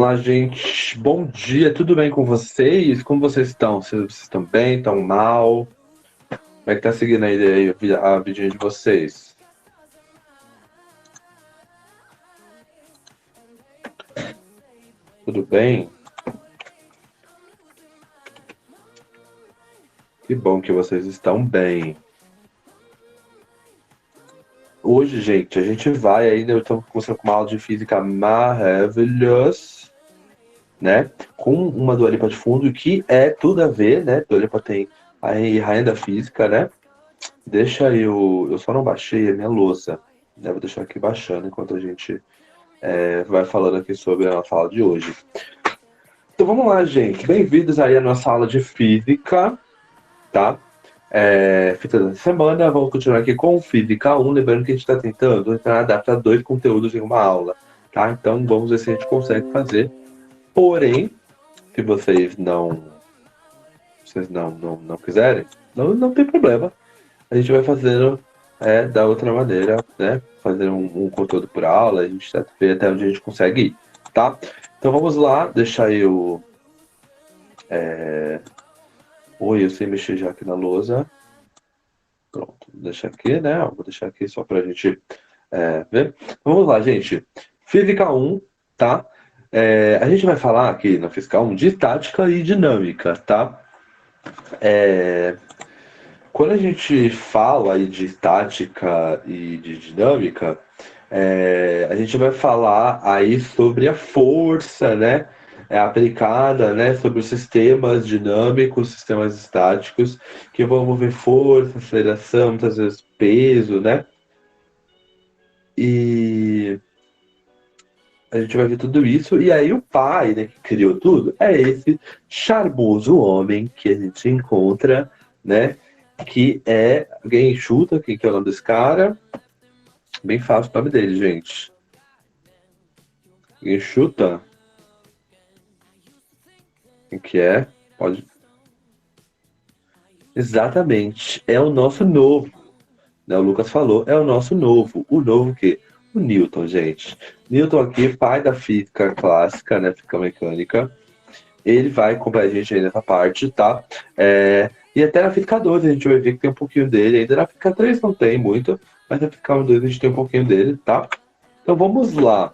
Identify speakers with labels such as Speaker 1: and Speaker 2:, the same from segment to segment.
Speaker 1: Olá, gente. Bom dia, tudo bem com vocês? Como vocês estão? Vocês estão bem? Estão mal? Como é que tá seguindo aí a vidinha de vocês? Tudo bem? Que bom que vocês estão bem. Hoje, gente, a gente vai ainda, eu estou começando com uma aula de física maravilhosa, né? Com uma Dua Lipa de fundo, que é tudo a ver, né? Dua Lipa tem a rainha da física, né? Deixa eu só não baixei a minha louça, né? Vou deixar aqui baixando enquanto a gente vai falando aqui sobre a nossa aula de hoje. Então vamos lá, gente. Bem-vindos aí à nossa aula de física, tá? Fita da semana, vamos continuar aqui com Física 1, lembrando que a gente está tentando adaptar 2 conteúdos em uma aula, tá? Então vamos ver se a gente consegue fazer. Porém, se vocês não quiserem, não tem problema. A gente vai fazendo da outra maneira, né? Fazer um conteúdo por aula, a gente vê até onde a gente consegue ir, tá? Então vamos lá, deixar eu... Oi, eu sei mexer já aqui na lousa. Pronto, vou deixar aqui, né? Vou deixar aqui só pra gente ver. Vamos lá, gente. Física 1, tá? A gente vai falar aqui na Física 1 de estática e dinâmica, tá? Quando a gente fala aí de estática e de dinâmica, a gente vai falar aí sobre a força, né? Aplicada, né? Sobre os sistemas dinâmicos, sistemas estáticos, que vão mover força, aceleração, muitas vezes peso, né? E a gente vai ver tudo isso. E aí o pai, né, que criou tudo, é esse charmoso homem que a gente encontra, né? Que é... Alguém chuta quem que é o nome desse cara? Bem fácil o nome dele, gente. Alguém chuta? Quem que é? Pode... Exatamente. É o nosso novo. Né? O Lucas falou, é o nosso novo. O novo o quê? O Newton, gente. Newton aqui, pai da física clássica, né? Física mecânica. Ele vai acompanhar a gente aí nessa parte, tá? E até na física 2 a gente vai ver que tem um pouquinho dele. Ainda na física 3 não tem muito, mas na física 2 a gente tem um pouquinho dele, tá? Então vamos lá,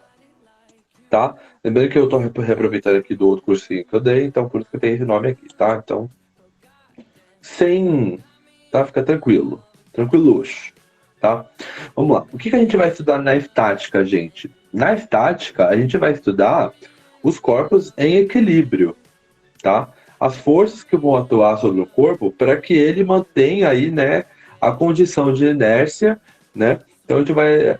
Speaker 1: tá? Lembrando que eu tô reaproveitando aqui do outro cursinho que eu dei, então por isso que eu tenho esse nome aqui, tá? Então, tá? Fica tranquilo, tranquilos, tá? Vamos lá. O que a gente vai estudar na estática, gente? Na estática, a gente vai estudar os corpos em equilíbrio, tá? As forças que vão atuar sobre o corpo para que ele mantenha aí, né, a condição de inércia, né? Então a gente vai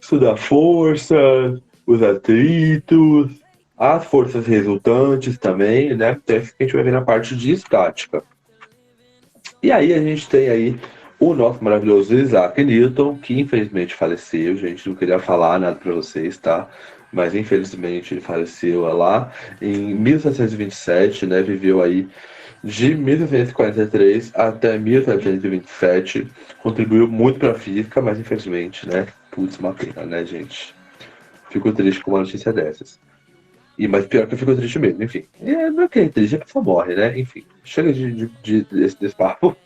Speaker 1: estudar forças, os atritos, as forças resultantes também, né? Então é isso que a gente vai ver na parte de estática. E aí a gente tem aí o nosso maravilhoso Isaac Newton, que infelizmente faleceu, gente, não queria falar nada para vocês, tá? Mas infelizmente ele faleceu lá em 1727, né? Viveu aí de 1743 até 1727. Contribuiu muito para a física, mas infelizmente, né? Putz, uma pena, né, gente? Fico triste com uma notícia dessas. Mas pior que eu fico triste mesmo, enfim. Não é que é triste, a pessoa morre, né? Enfim, chega desse papo.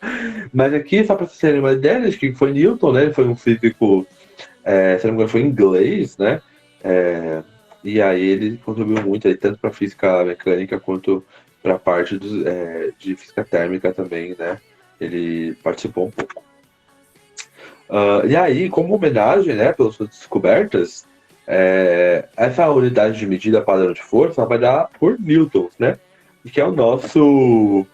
Speaker 1: Mas aqui, só para vocês terem uma ideia, acho que foi Newton, né? Ele foi um físico, se não me engano, foi inglês, né? E aí ele contribuiu muito, aí, tanto para física mecânica quanto para a parte de física térmica também, né? Ele participou um pouco. E aí, como homenagem, né, pelas suas descobertas, essa unidade de medida padrão de força vai dar por newtons, né? Que é o nosso...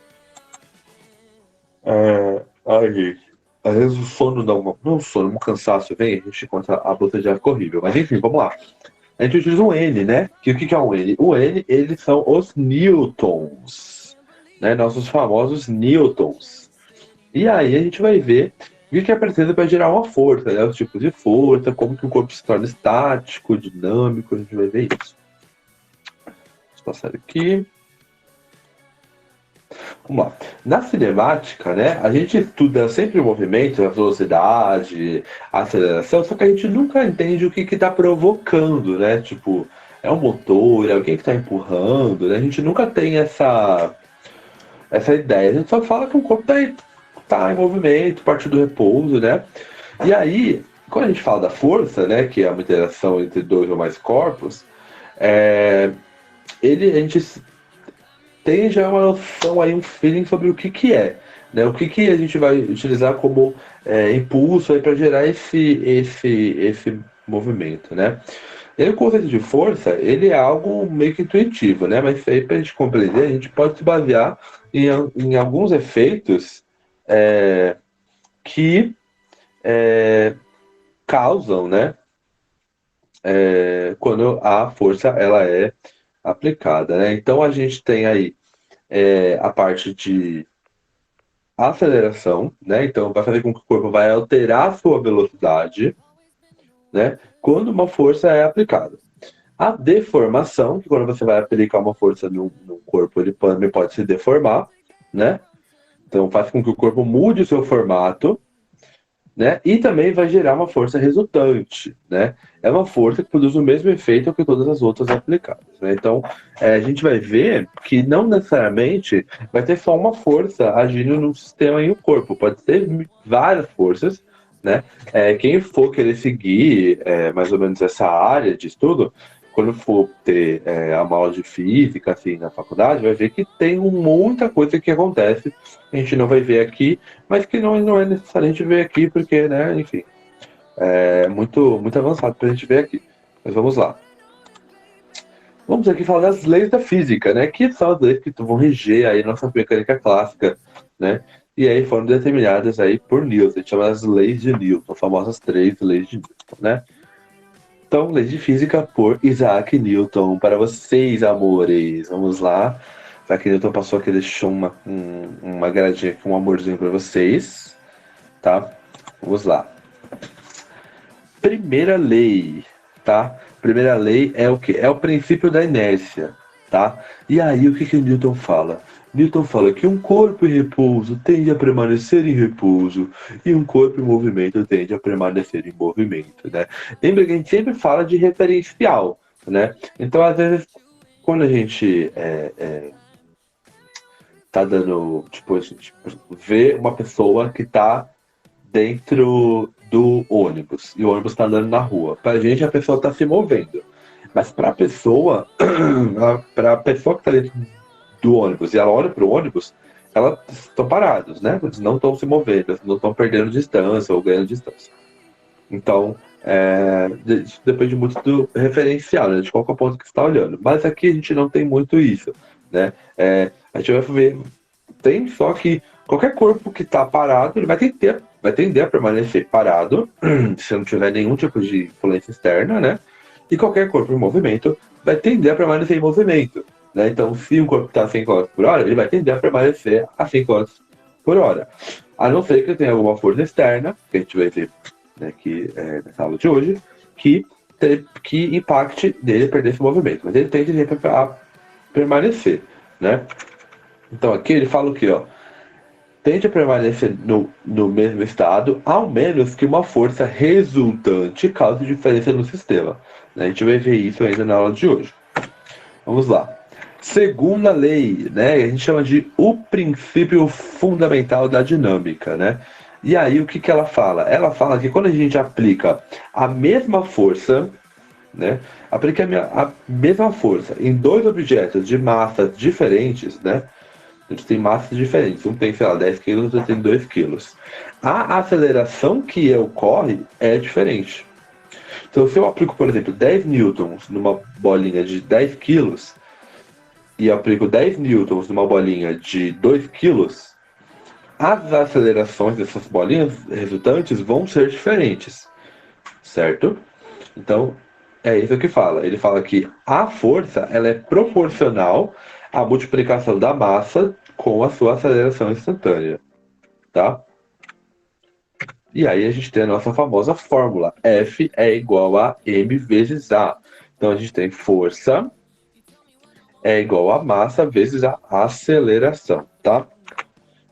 Speaker 1: Ai, gente. Às vezes o sono dá uma... Não sono, um cansaço vem, a gente encontra a bota de ar horrível. Mas enfim, vamos lá. A gente utiliza um N, né? Que o que é um N? O N, eles são os newtons, né? Nossos famosos newtons. E aí a gente vai ver o que é preciso para gerar uma força, né? Os tipos de força, como que o corpo se torna estático, dinâmico, a gente vai ver isso. Vou passar aqui. Vamos lá. Na cinemática, né, a gente estuda sempre o movimento, a velocidade, a aceleração, só que a gente nunca entende o que está provocando, né? Tipo, é um motor, é alguém que está empurrando, né? A gente nunca tem essa ideia. A gente só fala que o corpo tá em movimento, parte do repouso, né? E aí, quando a gente fala da força, né, que é uma interação entre dois ou mais corpos, é, a gente tem já uma noção aí, um feeling sobre o que é, né? O que a gente vai utilizar como impulso aí para gerar esse movimento, né? E aí, o conceito de força, ele é algo meio que intuitivo, né? Mas isso aí, para a gente compreender, a gente pode se basear em alguns efeitos que causam, né? Quando a força ela é aplicada, né? Então a gente tem aí a parte de aceleração, né? Então vai fazer com que o corpo vai alterar a sua velocidade, né? Quando uma força é aplicada. A deformação, que quando você vai aplicar uma força no corpo, ele também pode se deformar, né? Então faz com que o corpo mude o seu formato, né? E também vai gerar uma força resultante, né? É uma força que produz o mesmo efeito que todas as outras aplicadas, né? Então, a gente vai ver que não necessariamente vai ter só uma força agindo no sistema em um corpo, pode ter várias forças, né? Quem for querer seguir mais ou menos essa área de estudo, quando for ter a aula de física assim na faculdade, vai ver que tem muita coisa que acontece, a gente não vai ver aqui, mas que não é necessário a gente ver aqui, porque, né, enfim, é muito avançado para a gente ver aqui. Mas vamos lá. Vamos aqui falar das leis da física, né, que são as leis que vão reger aí nossa mecânica clássica, né, e aí foram determinadas aí por Newton, a gente chama as leis de Newton, as famosas 3 leis de Newton, né. Então, leis de física por Isaac Newton, para vocês, amores. Vamos lá. Isaac Newton passou aqui, deixou uma gradinha com um amorzinho para vocês, tá? Vamos lá. Primeira lei, tá? Primeira lei é o quê? É o princípio da inércia, tá? E aí, o que o Newton fala? Newton fala que um corpo em repouso tende a permanecer em repouso e um corpo em movimento tende a permanecer em movimento, né? Lembra que a gente sempre fala de referencial, né? Então, às vezes, quando a gente tá dando, tipo, a gente vê uma pessoa que tá dentro do ônibus e o ônibus está andando na rua. Pra gente, a pessoa está se movendo. Mas para a pessoa, para a pessoa que está dentro do ônibus e ela olha para o ônibus, elas estão parados, né? Eles não estão se movendo, eles não estão perdendo distância ou ganhando distância. Então, isso depende muito do referencial, né? De qual é o ponto que você está olhando. Mas aqui a gente não tem muito isso, né? A gente vai ver, tem só que qualquer corpo que está parado, ele vai tender a permanecer parado, se não tiver nenhum tipo de influência externa, né? E qualquer corpo em movimento vai tender a permanecer em movimento, né? Então, se um corpo está a 100 km por hora, ele vai tender a permanecer a 100 km por hora. A não ser que tenha alguma força externa, que a gente vai ver, né, aqui nessa aula de hoje, que impacte dele perder esse movimento. Mas ele tende a permanecer, né? Então aqui ele fala o que, ó? Tende a permanecer no mesmo estado, ao menos que uma força resultante cause diferença no sistema. A gente vai ver isso ainda na aula de hoje. Vamos lá. Segunda lei, né? A gente chama de o princípio fundamental da dinâmica, né? E aí o que ela fala? Ela fala que quando a gente aplica a mesma força, né? Aplica a mesma força em dois objetos de massas diferentes, né? Eles têm massas diferentes. Um tem, sei lá, 10 quilos, outro tem 2 quilos. A aceleração que ocorre é diferente. Então, se eu aplico, por exemplo, 10 newtons numa bolinha de 10 quilos e aplico 10 newtons numa bolinha de 2 quilos, as acelerações dessas bolinhas resultantes vão ser diferentes, certo? Então, é isso que fala. Ele fala que a força ela é proporcional à multiplicação da massa com a sua aceleração instantânea, tá? E aí a gente tem a nossa famosa fórmula. F é igual a m vezes A. Então a gente tem força é igual a massa vezes a aceleração, tá?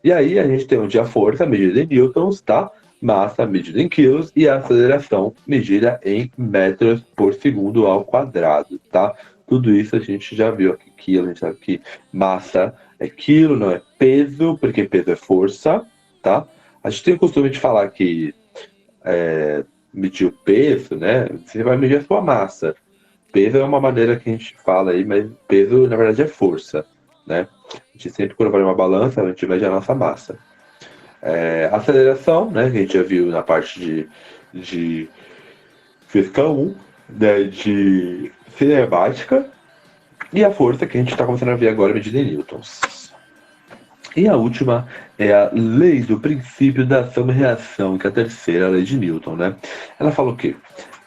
Speaker 1: E aí a gente tem onde a força medida em newtons, tá? massa medida em quilos e a aceleração medida em metros por segundo ao quadrado, tá? Tudo isso a gente já viu aqui, quilo, a gente sabe que massa é quilo, não é peso, porque peso é força, tá? A gente tem o costume de falar que medir o peso, né? Você vai medir a sua massa. Peso é uma maneira que a gente fala aí, mas peso na verdade é força, né? A gente sempre quando vai uma balança, a gente mede a nossa massa. Aceleração, né? Que a gente já viu na parte de física 1, né? De cinemática. E a força que a gente está começando a ver agora medida em newtons. E a última é a lei do princípio da ação e reação, que é a terceira lei de Newton, né? Ela fala o quê?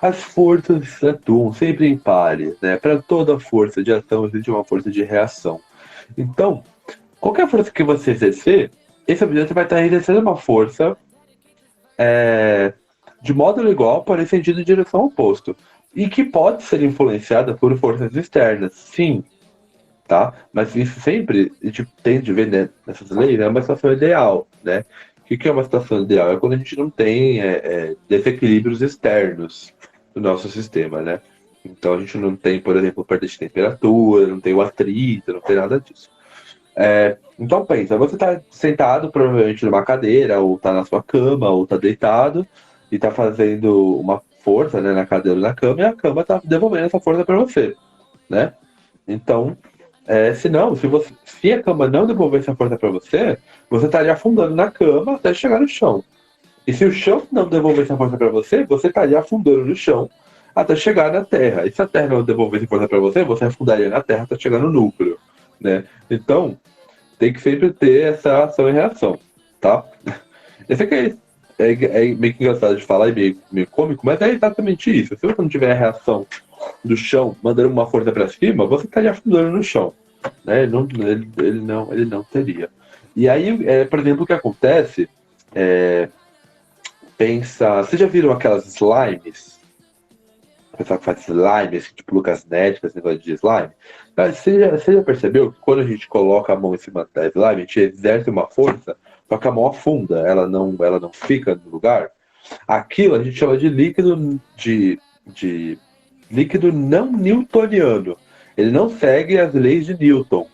Speaker 1: As forças atuam sempre em pares, né? Para toda força de ação existe uma força de reação. Então, qualquer força que você exercer, esse objeto vai estar exercendo uma força de módulo igual, porém sentido em direção oposta. E que pode ser influenciada por forças externas, sim, tá? Mas isso sempre a gente tem de ver, né, nessas leis, é uma situação ideal, né? O que é uma situação ideal? É quando a gente não tem desequilíbrios externos no nosso sistema, né? Então a gente não tem, por exemplo, perda de temperatura, não tem o atrito, não tem nada disso. Então pensa, você está sentado provavelmente numa cadeira, ou está na sua cama, ou está deitado, e está fazendo uma força, né, na cadeira ou na cama, e a cama está devolvendo essa força para você, né? Então, se a cama não devolvesse a força para você, você estaria afundando na cama até chegar no chão. E se o chão não devolvesse a força para você, você estaria afundando no chão até chegar na terra. E se a terra não devolvesse força para você, você afundaria na terra até chegar no núcleo, né? Então, tem que sempre ter essa ação e reação, tá? Esse aqui é meio que engraçado de falar e meio cômico, mas é exatamente isso. Se você não tiver a reação do chão mandando uma força para cima, você estaria afundando no chão, né? Ele não teria. E aí, por exemplo, o que acontece? Pensa, vocês já viram aquelas slimes? O pessoal que faz slime, assim, tipo Lucas Nerd, esse negócio de slime. Você já percebeu que quando a gente coloca a mão em cima da slime, a gente exerce uma força, só que a mão afunda, ela não fica no lugar? Aquilo a gente chama de de líquido não newtoniano. Ele não segue as leis de Newton,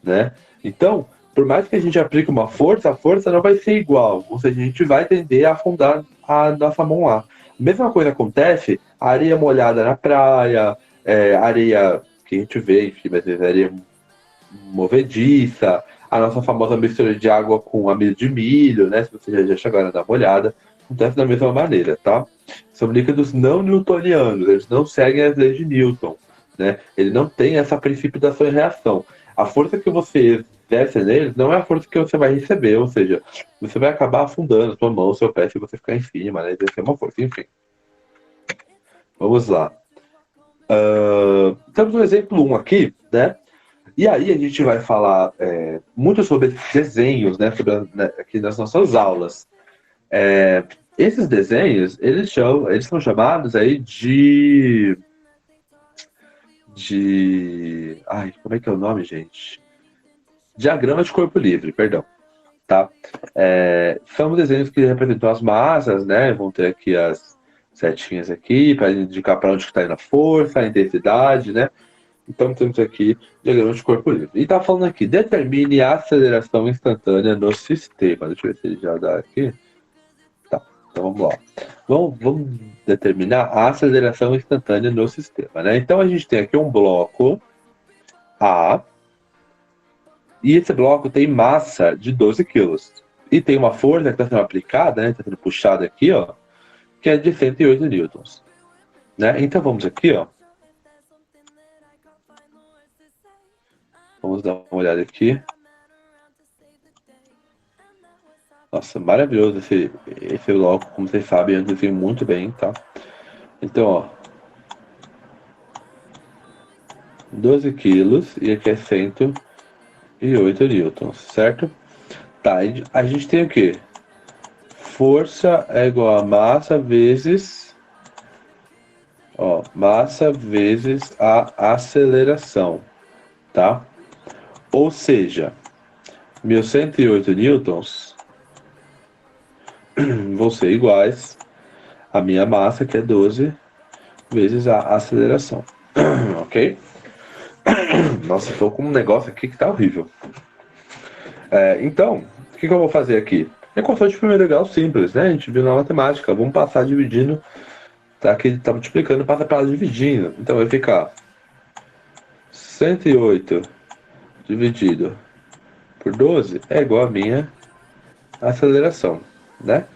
Speaker 1: né? Então, por mais que a gente aplique uma força, a força não vai ser igual. Ou seja, a gente vai tender a afundar a nossa mão lá. Mesma coisa acontece, areia molhada na praia, areia que a gente vê, enfim, às vezes areia movediça, a nossa famosa mistura de água com amido de milho, né? Se vocês já chegaram a dar uma olhada, acontece da mesma maneira, tá? São líquidos não newtonianos, eles não seguem as leis de Newton, né? Ele não tem esse princípio da ação e reação. A força que você exerce neles não é a força que você vai receber, ou seja, você vai acabar afundando sua mão, seu pé, se você ficar em cima, né? Exercer uma força, enfim. Vamos lá. Temos um exemplo 1 aqui, né? E aí a gente vai falar muito sobre desenhos, né, aqui nas nossas aulas. Esses desenhos, eles são chamados aí ai, como é que é o nome, gente? Diagrama de corpo livre, perdão, tá? São desenhos que representam as massas, né? Vão ter aqui as setinhas aqui para indicar para onde está indo a força, a intensidade, né? Então temos aqui diagrama de corpo livre. E tá falando aqui, determine a aceleração instantânea no sistema. Deixa eu ver se ele já dá aqui. Tá, então vamos lá. Vamos determinar a aceleração instantânea no sistema, né? Então a gente tem aqui um bloco A, e esse bloco tem massa de 12 quilos. E tem uma força que está sendo aplicada, né? Está sendo puxada aqui, ó, que é de 108 newtons. Né? Então vamos aqui, ó. Vamos dar uma olhada aqui. Nossa, maravilhoso esse bloco, como vocês sabem, eu desenho muito bem, tá? Então, ó, 12 quilos e aqui é 108 newtons, certo? Tá, a gente tem o quê? Força é igual a massa vezes, ó, massa vezes a aceleração, tá? Ou seja, 1.108 newtons vão ser iguais à minha massa, que é 12 vezes a aceleração. Ok? Nossa, estou com um negócio aqui que tá horrível. Então, o que eu vou fazer aqui? Equação de primeiro grau simples, né? A gente viu na matemática. Vamos passar dividindo. Tá aqui, tá multiplicando, passa para dividindo. Então vai ficar 108 dividido por 12 é igual a minha aceleração, né?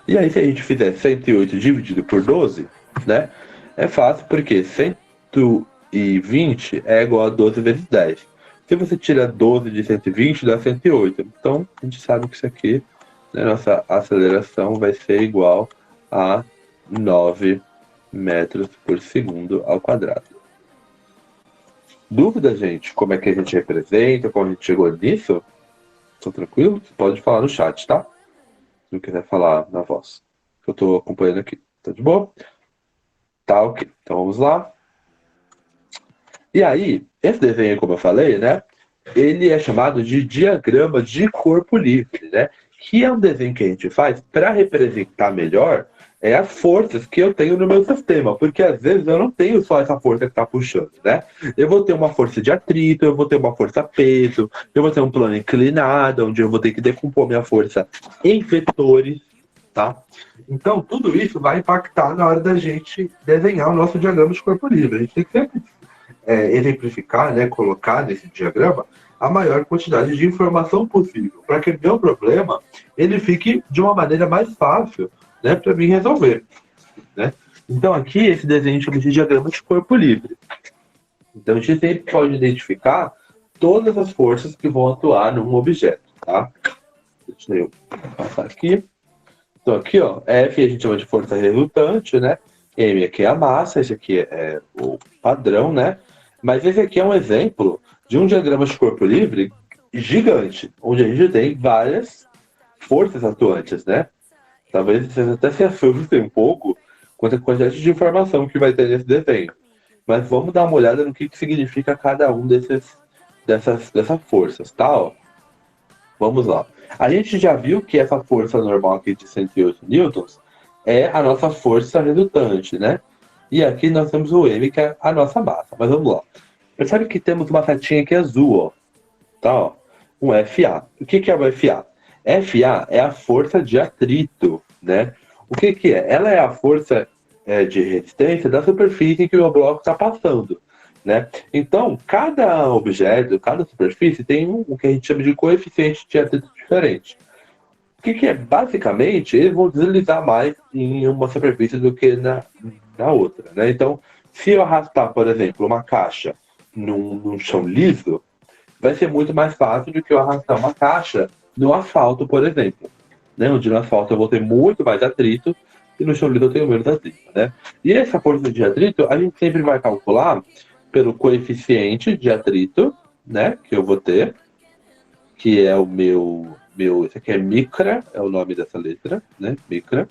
Speaker 1: E aí, se a gente fizer 108 dividido por 12, né? É fácil, porque 120 é igual a 12 vezes 10. Se você tira 12 de 120, dá 108. Então, a gente sabe que isso aqui, né, nossa aceleração vai ser igual a 9 metros por segundo ao quadrado. Dúvida, gente? Como é que a gente representa? Como a gente chegou nisso? Tô tranquilo? Pode falar no chat, tá? Se não quiser falar na voz. Que eu tô acompanhando aqui. Tá de boa? Tá, ok. Então vamos lá. E aí, esse desenho, como eu falei, né? Ele é chamado de diagrama de corpo livre, né? Que é um desenho que a gente faz para representar melhor as forças que eu tenho no meu sistema, porque às vezes eu não tenho só essa força que está puxando, né? Eu vou ter uma força de atrito, eu vou ter uma força peso, eu vou ter um plano inclinado, onde eu vou ter que decompor minha força em vetores, tá? Então, tudo isso vai impactar na hora da gente desenhar o nosso diagrama de corpo livre. A gente tem que sempre exemplificar, né, colocar nesse diagrama a maior quantidade de informação possível, para que o meu problema ele fique de uma maneira mais fácil, né, para mim resolver, né? Então aqui esse desenho chama de diagrama de corpo livre. Então a gente sempre pode identificar todas as forças que vão atuar num objeto, tá? Deixa eu passar aqui. Então aqui, ó, F a gente chama de força resultante, né? M aqui é a massa, esse aqui é o padrão, né? Mas esse aqui é um exemplo de um diagrama de corpo livre gigante, onde a gente tem várias forças atuantes, né? Talvez vocês até se assustem um pouco quanto a quantidade de informação que vai ter nesse desenho. Mas vamos dar uma olhada no que significa cada um dessas forças, tá? Ó, vamos lá. A gente já viu que essa força normal aqui de 108 newtons é a nossa força resultante, né? E aqui nós temos o M, que é a nossa massa. Mas vamos lá. Percebe que temos uma setinha aqui azul, ó. Tá, ó. Um FA. O que é o FA? FA é a força de atrito, né? O que é? Ela é a força de resistência da superfície em que o meu bloco está passando, né? Então, cada objeto, cada superfície tem o que a gente chama de coeficiente de atrito diferente. O que é? Basicamente, eles vão deslizar mais em uma superfície do que na outra, né? Então, se eu arrastar, por exemplo, uma caixa num chão liso, vai ser muito mais fácil do que eu arrastar uma caixa no asfalto, por exemplo. Né? Onde no asfalto eu vou ter muito mais atrito e no chão liso eu tenho menos atrito. Né? E essa força de atrito a gente sempre vai calcular pelo coeficiente de atrito, né, que eu vou ter, que é o meu esse aqui é micra, é o nome dessa letra, né, micra,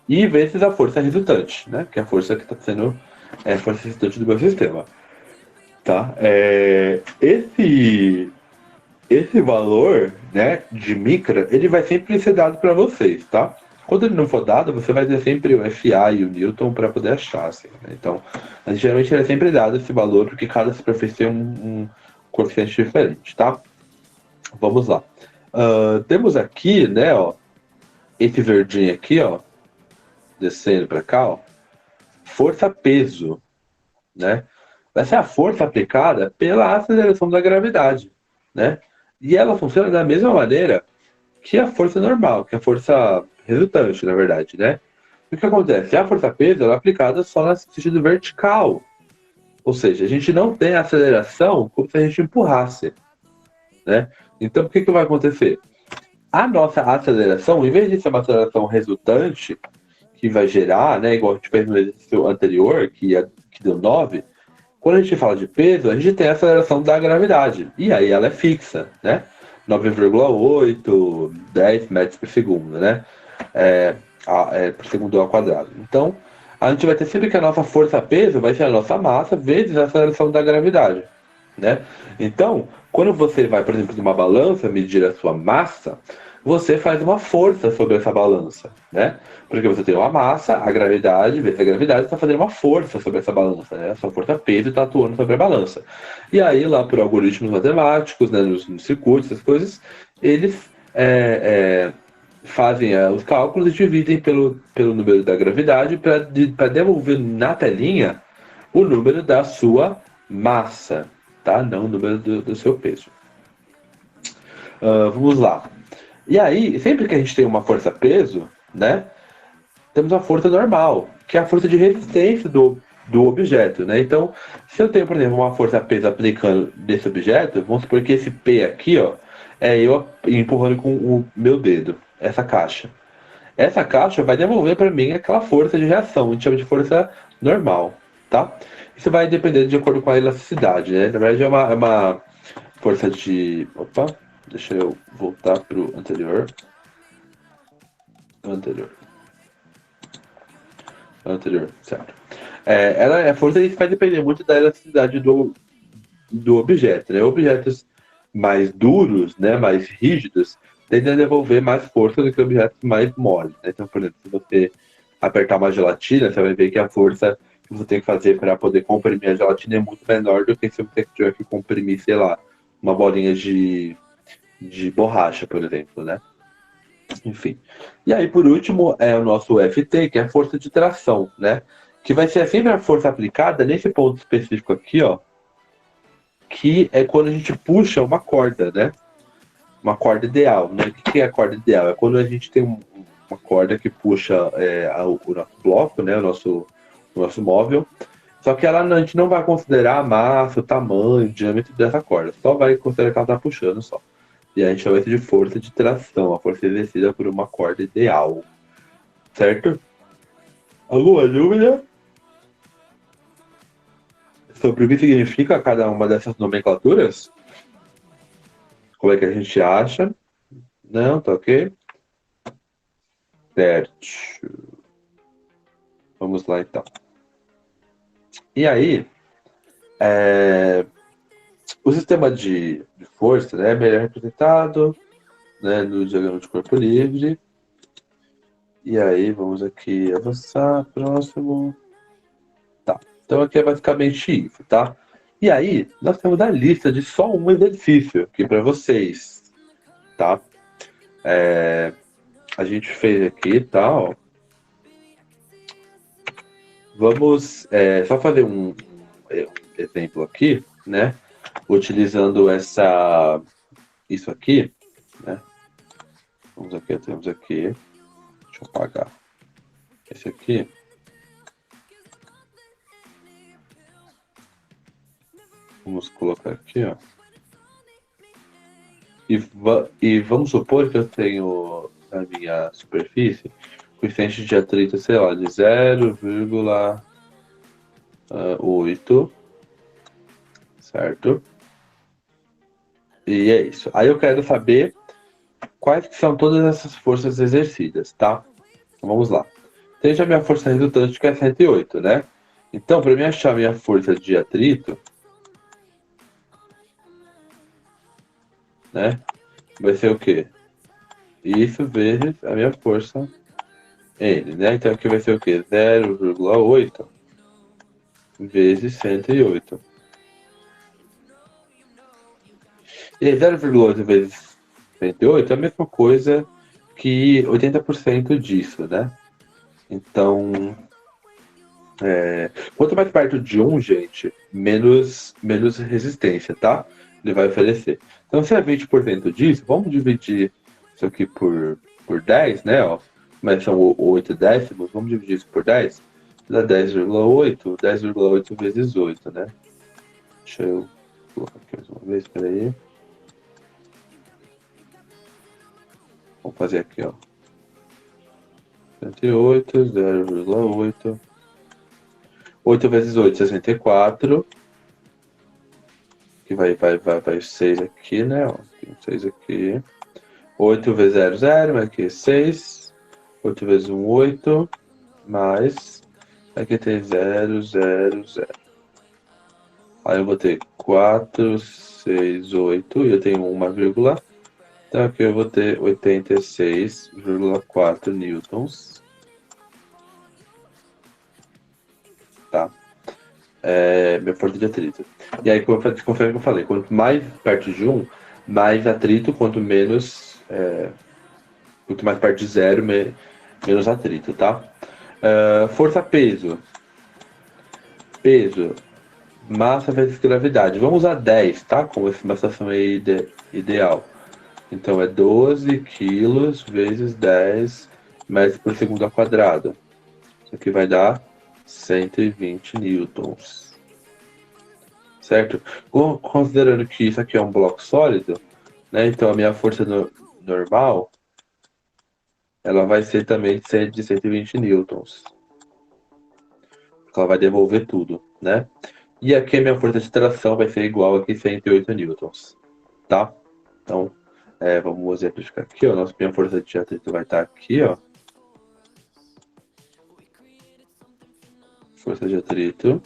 Speaker 1: e vezes a força resultante, né, que é a força que está sendo a força resultante do meu sistema. Tá? Esse valor, né, de micra, ele vai sempre ser dado para vocês, tá? Quando ele não for dado, você vai ter sempre o FA e o Newton para poder achar, assim, né? Então, geralmente ele é sempre dado esse valor, porque cada superfície tem um coeficiente diferente, tá? Vamos lá. Temos aqui, né, ó, esse verdinho aqui, ó, descendo para cá, ó, força-peso, né? Vai ser a força aplicada pela aceleração da gravidade, né? E ela funciona da mesma maneira que a força normal, que a força resultante, na verdade, né? O que acontece? A força-peso ela é aplicada só no sentido vertical. Ou seja, a gente não tem aceleração como se a gente empurrasse, né? Então, o que vai acontecer? A nossa aceleração, em vez de ser uma aceleração resultante, que vai gerar, né, igual a gente fez no exercício anterior, que deu 9, quando a gente fala de peso, a gente tem a aceleração da gravidade. E aí ela é fixa, né? 9,8, 10 metros por segundo, né? Por segundo ao quadrado. Então, a gente vai ter sempre que a nossa força-peso vai ser a nossa massa vezes a aceleração da gravidade, né? Então, quando você vai, por exemplo, numa balança medir a sua massa, você faz uma força sobre essa balança, né? Porque você tem uma massa, a gravidade, vezes a gravidade está fazendo uma força sobre essa balança, né? A sua força peso está atuando sobre a balança. E aí, lá por algoritmos matemáticos, né, nos circuitos, essas coisas, eles fazem os cálculos e dividem pelo número da gravidade para devolver na telinha o número da sua massa, tá? Não o número do seu peso. Vamos lá. E aí, sempre que a gente tem uma força-peso, né, temos a força normal, que é a força de resistência do objeto, né? Então, se eu tenho, por exemplo, uma força-peso aplicando nesse objeto, vamos supor que esse P aqui, ó, é eu empurrando com o meu dedo, essa caixa. Essa caixa vai devolver para mim aquela força de reação, a gente chama de força normal, tá? Isso vai depender de acordo com a elasticidade, né? Na verdade, é uma força de... Opa, deixa eu voltar pro anterior. Anterior, certo. A força vai depender muito da elasticidade do objeto, né? Objetos mais duros, né, mais rígidos, tendem a devolver mais força do que objetos mais moles, né? Então, por exemplo, se você apertar uma gelatina, você vai ver que a força que você tem que fazer para poder comprimir a gelatina é muito menor do que se você tiver que comprimir, sei lá, uma bolinha de borracha, por exemplo, né? Enfim. E aí, por último, é o nosso FT, que é a força de tração, né? Que vai ser sempre a força aplicada nesse ponto específico aqui, ó, que é quando a gente puxa uma corda, né? Uma corda ideal, né? O que é a corda ideal? É quando a gente tem uma corda que puxa o nosso bloco, né? O nosso móvel. Só que a gente não vai considerar a massa, o tamanho, o diâmetro dessa corda. Só vai considerar que ela está puxando só. E a gente chama isso de força de tração, a força exercida por uma corda ideal. Certo? Alguma dúvida sobre o que significa cada uma dessas nomenclaturas? Como é que a gente acha? Não, tá ok? Certo. Vamos lá então. E aí, o sistema de força, né, é melhor representado, né, no diagrama de corpo livre. E aí, vamos aqui avançar, próximo. Tá, então aqui é basicamente isso, tá? E aí, nós temos a lista de só um exercício aqui para vocês, tá? A gente fez aqui, tá? Ó. Vamos só fazer um exemplo aqui, né? Utilizando isso aqui, né? Temos aqui, deixa eu apagar esse aqui. Vamos colocar aqui, ó. E vamos supor que eu tenho na minha superfície coeficiente de atrito, sei lá, de 0,8, certo? E é isso. Aí eu quero saber quais que são todas essas forças exercidas, tá? Então, vamos lá. Seja a minha força resultante, que é 108, né? Então, para mim achar a minha força de atrito, né? Vai ser o quê? Isso vezes a minha força N, né? Então aqui vai ser o quê? 0,8 vezes 108. E aí 0,8 vezes 108 é a mesma coisa que 80% disso, né? Então, quanto mais perto de 1, gente, menos resistência, tá? Ele vai oferecer. Então, se é 20% disso, vamos dividir isso aqui por 10, né? Ó, mas são 8 décimos, vamos dividir isso por 10. Dá 10,8, 10,8 vezes 8, né? Deixa eu colocar aqui mais uma vez, peraí. Vamos fazer aqui, ó. 108, 0,8. 8 vezes 8, 64. Que vai 6 aqui, né? Ó, tem 6 aqui. 8 vezes 0, 0. Aqui 6. 8 vezes 1, 8. Mais. Aqui tem 0, 0, 0. Aí eu vou ter 4, 6, 8. E eu tenho uma vírgula. Então aqui eu vou ter 86,4 newtons. Tá? Minha força de atrito. E aí, conforme eu falei, quanto mais perto de 1, mais atrito, quanto mais perto de 0, menos atrito, tá? Força-peso. Peso. Massa vezes gravidade. Vamos usar 10, tá? Como uma situação aí ideal. Então é 12 quilos vezes 10 metros por segundo ao quadrado. Isso aqui vai dar 120 newtons. Certo? Considerando que isso aqui é um bloco sólido, né? Então a minha força normal, ela vai ser também de 120 newtons. Ela vai devolver tudo, né? E aqui a minha força de tração vai ser igual a 108 newtons, tá? Então, vamos exemplificar aqui, ó. Minha força de atrito vai estar aqui, ó. Força de atrito.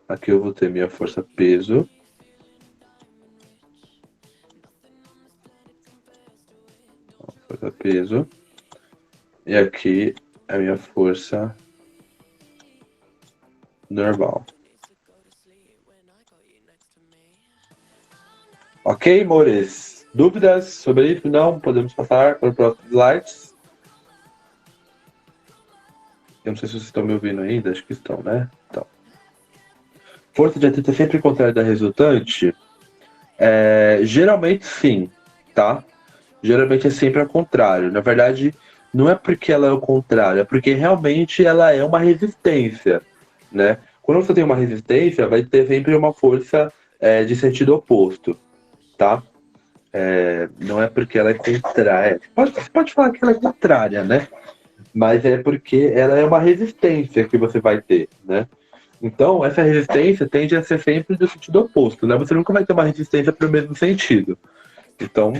Speaker 1: Aqui eu vou ter minha força peso. Força peso. E aqui a minha força normal. Ok, amores? Dúvidas sobre isso? Não? Podemos passar para os próximos slides. Eu não sei se vocês estão me ouvindo ainda, acho que estão, né? Então. Força de atrito é sempre contrária da resultante? Geralmente sim, tá? Geralmente é sempre ao contrário. Na verdade, não é porque ela é o contrário, é porque realmente ela é uma resistência, né? Quando você tem uma resistência, vai ter sempre uma força de sentido oposto, tá? Não é porque ela é contrária. Você pode falar que ela é contrária, né? Mas é porque ela é uma resistência que você vai ter, né? Então, essa resistência tende a ser sempre do sentido oposto, né? Você nunca vai ter uma resistência para o mesmo sentido. Então,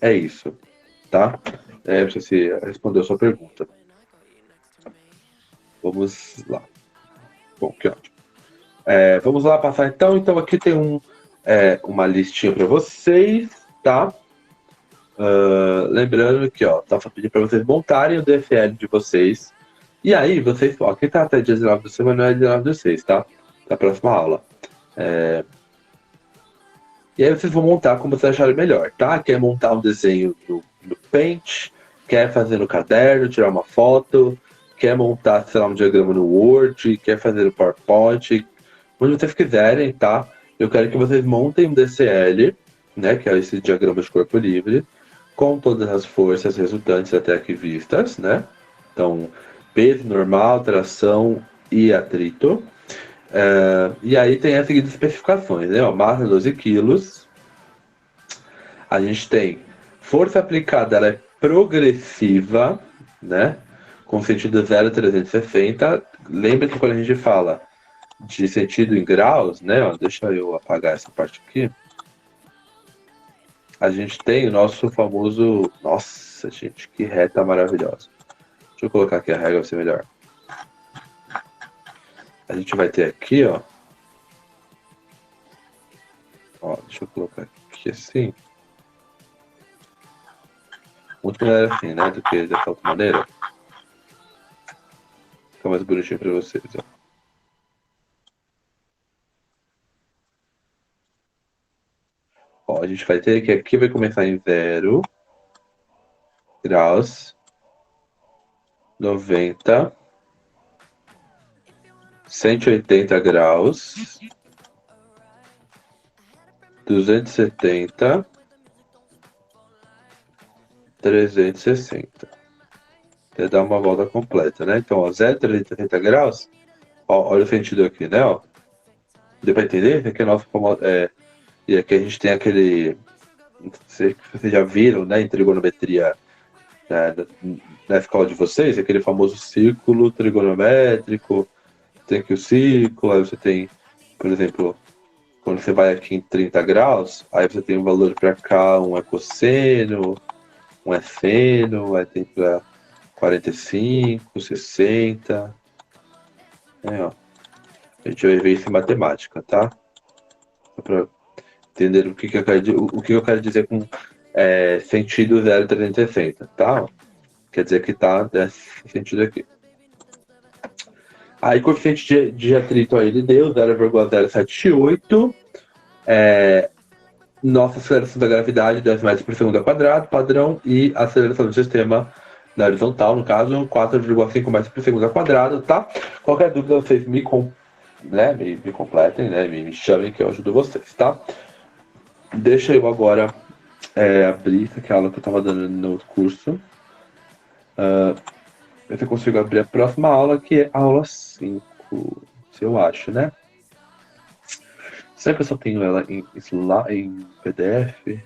Speaker 1: é isso, tá? Não sei se respondeu a sua pergunta. Vamos lá. Bom, que ótimo. Vamos lá passar então. Então, aqui tem uma listinha para vocês, tá? Lembrando que, ó, tá pedindo para vocês montarem o DFL de vocês. E aí, vocês, ó, quem tá até dia 19 do 6, mas não é 19 do 6, tá? Da próxima aula. E aí vocês vão montar como vocês acharem melhor, tá? Quer montar um desenho no Paint, quer fazer no caderno, tirar uma foto, quer montar, sei lá, um diagrama no Word, quer fazer no PowerPoint, onde vocês quiserem, tá? Eu quero que vocês montem um DCL, né? Que é esse diagrama de corpo livre, com todas as forças resultantes até aqui vistas, né? Então, peso normal, tração e atrito. E aí tem as seguintes especificações, né? Ó, massa 12 quilos. A gente tem força aplicada, ela é progressiva, né? Com sentido 0 a 360. Lembra que quando a gente fala de sentido em graus, né? Ó, deixa eu apagar essa parte aqui. A gente tem o nosso famoso... Nossa, gente, que reta maravilhosa. Deixa eu colocar aqui a regra para ser melhor. A gente vai ter aqui, ó. Ó, deixa eu colocar aqui assim. Muito melhor assim, né? Do que dessa outra maneira. Fica mais bonitinho para vocês, ó. Ó, a gente vai ter que aqui vai começar em 0 graus, 90, 180 graus, 270, 360. Até dar uma volta completa, né? Então, ó, 0, 360 graus, ó, olha o sentido aqui, né? Ó. Deu para entender? Esse aqui é nosso e aqui a gente tem aquele... Não sei se vocês já viram, né? Em trigonometria, né, na escola de vocês, aquele famoso círculo trigonométrico. Tem aqui o círculo, aí você tem, por exemplo, quando você vai aqui em 30 graus, aí você tem um valor para cá, um é cosseno, um é seno, aí tem para 45, 60. Ó. A gente vai ver isso em matemática, tá? Só para entender o que eu quero dizer com sentido 0,360, tá? Quer dizer que tá nesse sentido aqui. Aí, coeficiente de atrito aí ele deu 0,078. Nossa aceleração da gravidade, 10 metros por segundo ao quadrado, padrão, e a aceleração do sistema na horizontal, no caso, 4,5 metros por segundo ao quadrado, tá? Qualquer dúvida, vocês me completem, né? Me chamem que eu ajudo vocês, tá? Deixa eu agora abrir aquela aula que eu estava dando no curso. Ver se eu consigo abrir a próxima aula, que é a aula 5, se eu acho, né? Será que eu só tenho ela em PDF?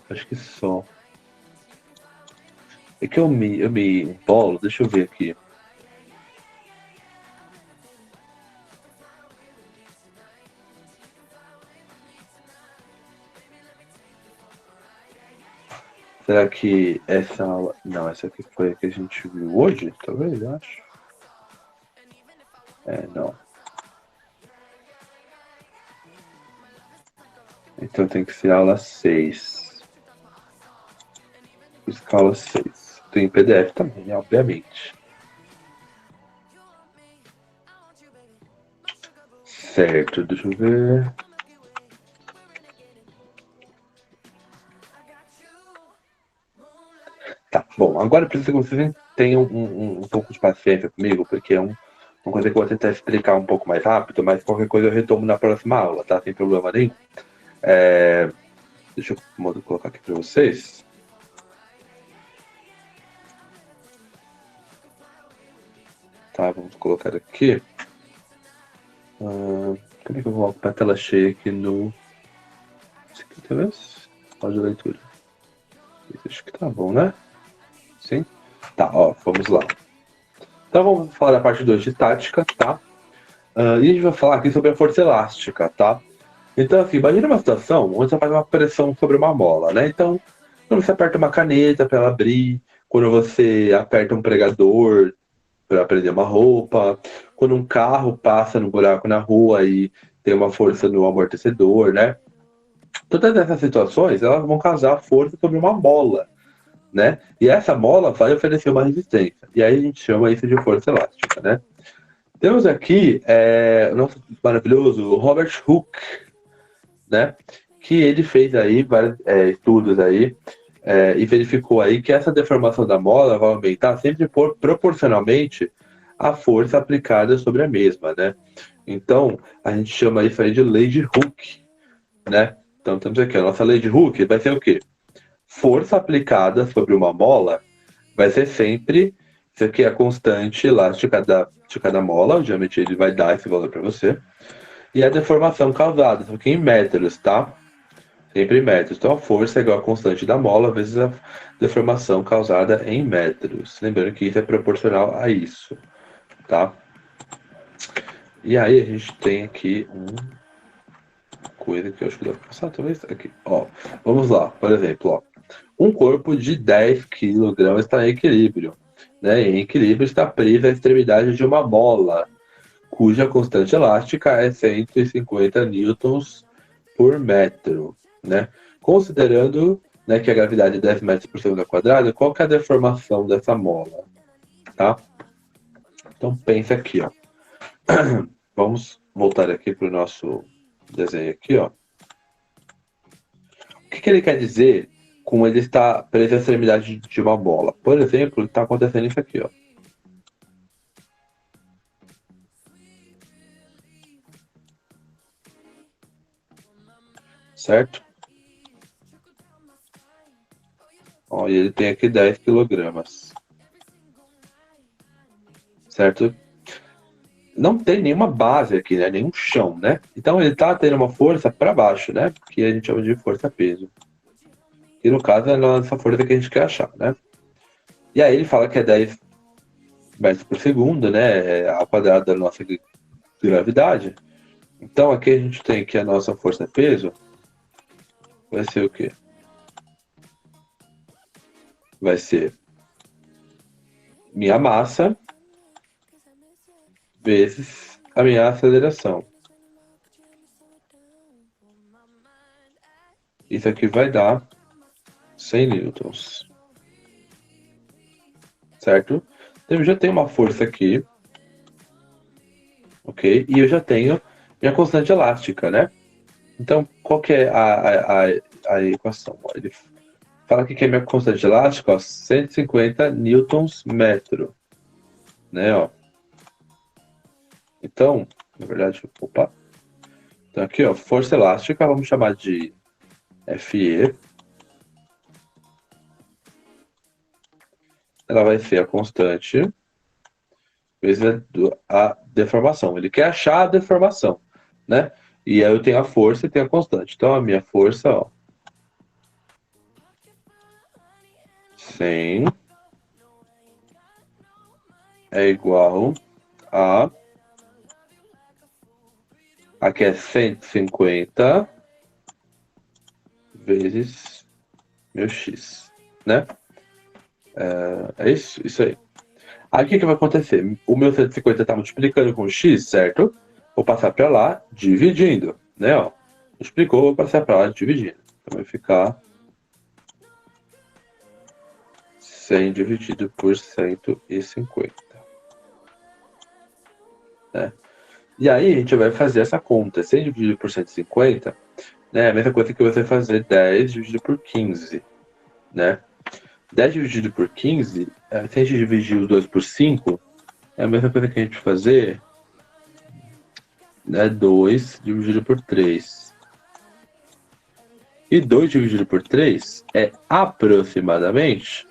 Speaker 1: Acho que só. É que eu me embolo, deixa eu ver aqui. Será que essa aula. Não, essa aqui foi a que a gente viu hoje? Talvez, eu acho. Não. Então tem que ser aula 6. Escala 6. Tem em PDF também, né? Obviamente. Certo, deixa eu ver. Tá, bom, agora eu preciso que vocês tenham um pouco de paciência comigo, porque é uma coisa que eu vou tentar explicar um pouco mais rápido, mas qualquer coisa eu retomo na próxima aula, tá? Sem problema nenhum. Deixa eu colocar aqui para vocês. Tá, vamos colocar aqui. Como é que eu vou para a tela cheia aqui no. Isso aqui, talvez? Pode leitura. Acho que tá bom, né? Sim? Tá, ó, vamos lá. Então vamos falar da parte 2 de estática, tá? E a gente vai falar aqui sobre a força elástica, tá? Então, assim, imagina uma situação onde você faz uma pressão sobre uma mola, né? Então, quando você aperta uma caneta para ela abrir, quando você aperta um pregador para prender uma roupa, quando um carro passa no buraco na rua e tem uma força no amortecedor, né? Todas essas situações, elas vão causar força sobre uma mola, né? E essa mola vai oferecer uma resistência. E aí a gente chama isso de força elástica, né? Temos aqui o nosso maravilhoso Robert Hooke, né? Que ele fez aí vários estudos aí e verificou aí que essa deformação da mola vai aumentar sempre proporcionalmente à força aplicada sobre a mesma, né? Então, a gente chama isso aí de lei de Hooke, né? Então, temos aqui a nossa lei de Hooke, vai ser o quê? Força aplicada sobre uma mola vai ser sempre, isso aqui é a constante elástica de cada mola, obviamente ele vai dar esse valor para você, e a deformação causada, isso aqui em metros, tá? Sempre em metros. Então a força é igual à constante da mola vezes a deformação causada em metros. Lembrando que isso é proporcional a isso, tá? E aí a gente tem aqui uma coisa que eu acho que dá pra passar, talvez aqui. Ó, vamos lá, por exemplo, ó. Um corpo de 10 kg está em equilíbrio. Né? Em equilíbrio está preso à extremidade de uma bola, cuja constante elástica é 150 newtons por metro. Né? Considerando, né, que a gravidade é 10 metros por segundo ao quadrado, qual que é a deformação dessa mola? Tá? Então pensa aqui, ó. Vamos voltar aqui para o nosso desenho aqui, ó. O que ele quer dizer com ele estar preso à extremidade de uma bola? Por exemplo, está acontecendo isso aqui, ó. Certo? Ó, e ele tem aqui 10 quilogramas. Certo? Não tem nenhuma base aqui, né? Nenhum chão, né? Então ele tá tendo uma força para baixo, né? Que a gente chama de força-peso. E no caso é a nossa força que a gente quer achar, né? E aí ele fala que é 10 metros por segundo, né? É ao quadrado da nossa gravidade. Então aqui a gente tem que a nossa força-peso vai ser o quê? Vai ser minha massa vezes a minha aceleração. Isso aqui vai dar 100 newtons. Certo? Então eu já tenho uma força aqui. Ok? E eu já tenho minha constante elástica, né? Então, qual que é a equação? Ele fala que a minha constante elástica, ó, 150 newtons metro, né? Ó. Então, na verdade, opa. Então aqui, ó, força elástica, vamos chamar de Fe. Ela vai ser a constante vezes a deformação. Ele quer achar a deformação, né? E aí eu tenho a força e tenho a constante. Então a minha força, ó, 100 é igual a... Aqui é 150 vezes meu x, né? É isso aí. Aí o que vai acontecer? O meu 150 está multiplicando com x, certo? Vou passar para lá dividindo, né? Ó, multiplicou, vou passar para lá dividindo. Então vai ficar 100 dividido por 150. Né? E aí a gente vai fazer essa conta. 100 dividido por 150, né? É a mesma coisa que você fazer 10 dividido por 15, né? 10 dividido por 15, se a gente dividir os dois por 5, é a mesma coisa que a gente fazer, né? 2 dividido por 3. E 2 dividido por 3 é aproximadamente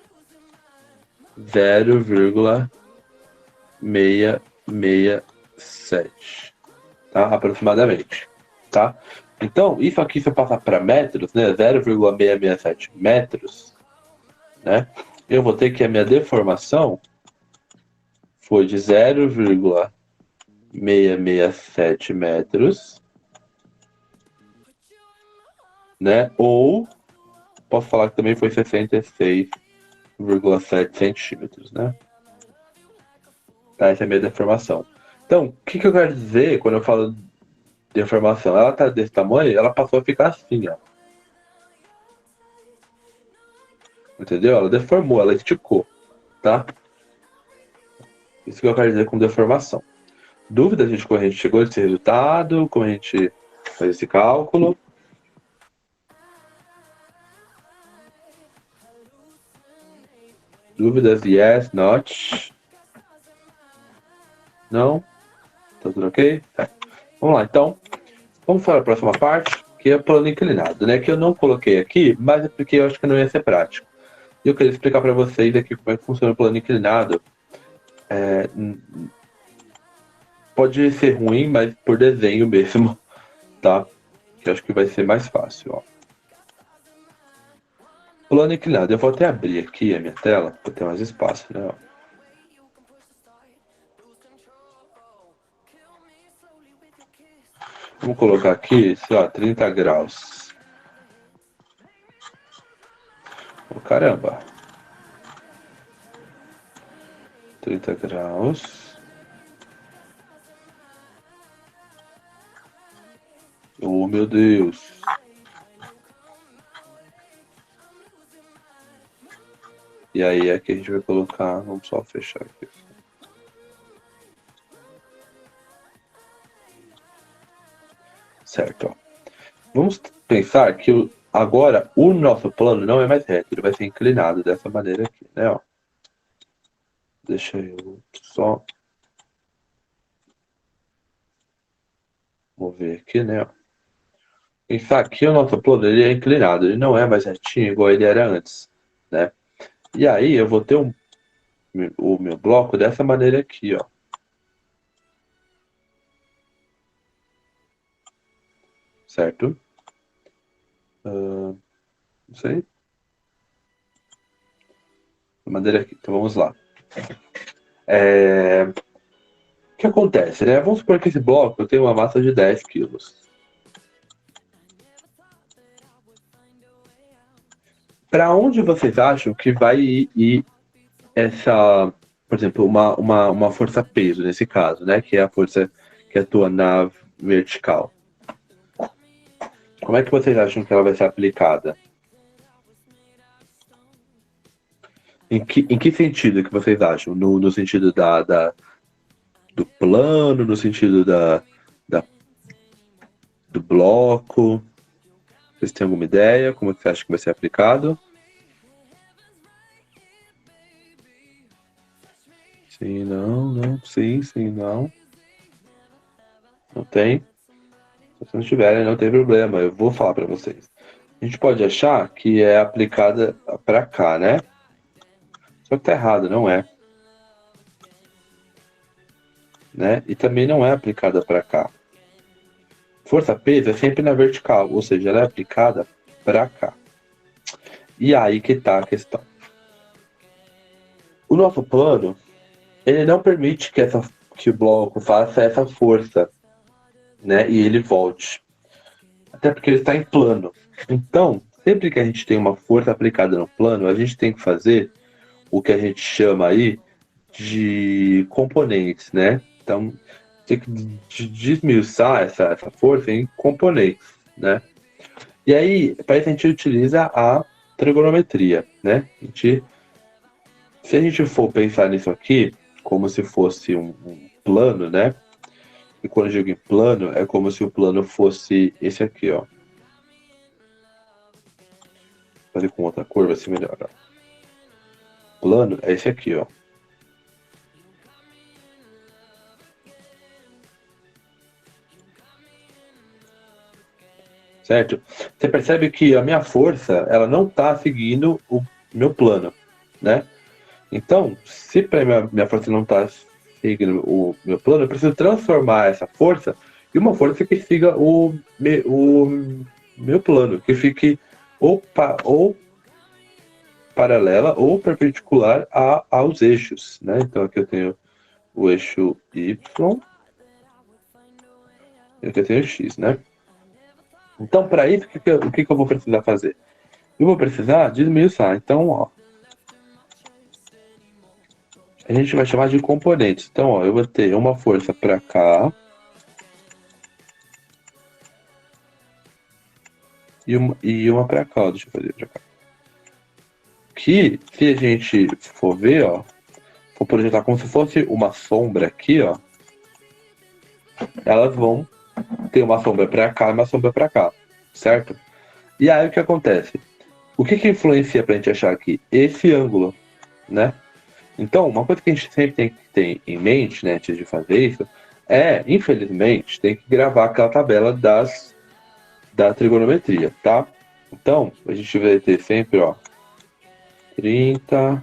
Speaker 1: 0,667, tá? Aproximadamente, tá? Então, isso aqui se eu passar para metros, né? 0,667 metros, né? Eu vou ter que a minha deformação foi de 0,667 metros, né? Ou posso falar que também foi 66,7 centímetros, né? Tá, essa é a minha deformação. Então, o que eu quero dizer quando eu falo deformação? Ela tá desse tamanho, ela passou a ficar assim, ó. Entendeu? Ela deformou, ela esticou, tá? Isso que eu quero dizer com deformação. Dúvidas, gente, como a gente chegou nesse resultado, como a gente faz esse cálculo? Dúvidas? Yes, not. Não? Tá tudo ok? Tá. Vamos lá, então. Vamos para a próxima parte, que é o plano inclinado, né? Que eu não coloquei aqui, mas é porque eu acho que não ia ser prático. E eu queria explicar para vocês aqui como é que funciona o plano inclinado. Pode ser ruim, mas por desenho mesmo, tá? Que eu acho que vai ser mais fácil, ó. Plano inclinado. Eu vou até abrir aqui a minha tela para ter mais espaço, né? Ó. Vamos colocar aqui, sei lá, 30 graus. Oh, caramba. 30 graus. Oh, meu Deus. E aí aqui a gente vai colocar, vamos só fechar aqui. Certo, ó. Vamos pensar que agora o nosso plano não é mais reto, ele vai ser inclinado dessa maneira aqui, né? Ó. Deixa eu só mover aqui, né? Ó. Pensar que o nosso plano ele é inclinado, ele não é mais retinho igual ele era antes, né? E aí eu vou ter o meu bloco dessa maneira aqui, ó. Certo? Não sei. Da maneira aqui. Então vamos lá. O que acontece, né? Vamos supor que esse bloco eu tenho uma massa de 10 quilos. Para onde vocês acham que vai ir essa por exemplo, uma força-peso nesse caso, né? Que é a força que atua na vertical. Como é que vocês acham que ela vai ser aplicada? Em que sentido que vocês acham? No sentido do plano, no sentido da- do bloco? Vocês têm alguma ideia? Como que você acha que vai ser aplicado? Sim, não, não, sim, sim, não. Não tem? Se vocês não tiverem, não tem problema. Eu vou falar para vocês. A gente pode achar que é aplicada para cá, né? Só que tá errado, não é, né? E também não é aplicada para cá. Força-peso é sempre na vertical, ou seja, ela é aplicada para cá. E aí que tá a questão. O nosso plano, ele não permite que o bloco faça essa força, né? E ele volte. Até porque ele está em plano. Então, sempre que a gente tem uma força aplicada no plano, a gente tem que fazer o que a gente chama aí de componentes, né? Então, tem que desmiuçar essa força em componentes, né? E aí, para isso a gente utiliza a trigonometria, né? Se a gente for pensar nisso aqui como se fosse um plano, né? E quando eu digo em plano, é como se o plano fosse esse aqui, ó. Vou fazer com outra cor vai ser melhor, ó. Plano é esse aqui, ó. Certo? Você percebe que a minha força, ela não está seguindo o meu plano, né? Então, se para minha força não está seguindo o meu plano, eu preciso transformar essa força em uma força que siga o meu plano, que fique ou paralela ou perpendicular aos eixos, né? Então aqui eu tenho o eixo Y e aqui eu tenho o X, né? Então, para isso, o que eu vou precisar fazer? Eu vou precisar desmiuçar. Então, ó, a gente vai chamar de componentes. Então, ó, eu vou ter uma força para cá e uma para cá. Ó, deixa eu fazer para cá. Que, se a gente for ver, ó, for projetar como se fosse uma sombra aqui, ó, elas vão ter uma sombra para cá e uma sombra para cá, certo? E aí o que acontece? O que influencia para a gente achar aqui? Esse ângulo, né? Então, uma coisa que a gente sempre tem que ter em mente, né, antes de fazer isso, infelizmente, tem que gravar aquela tabela da trigonometria, tá? Então, a gente vai ter sempre, ó, 30,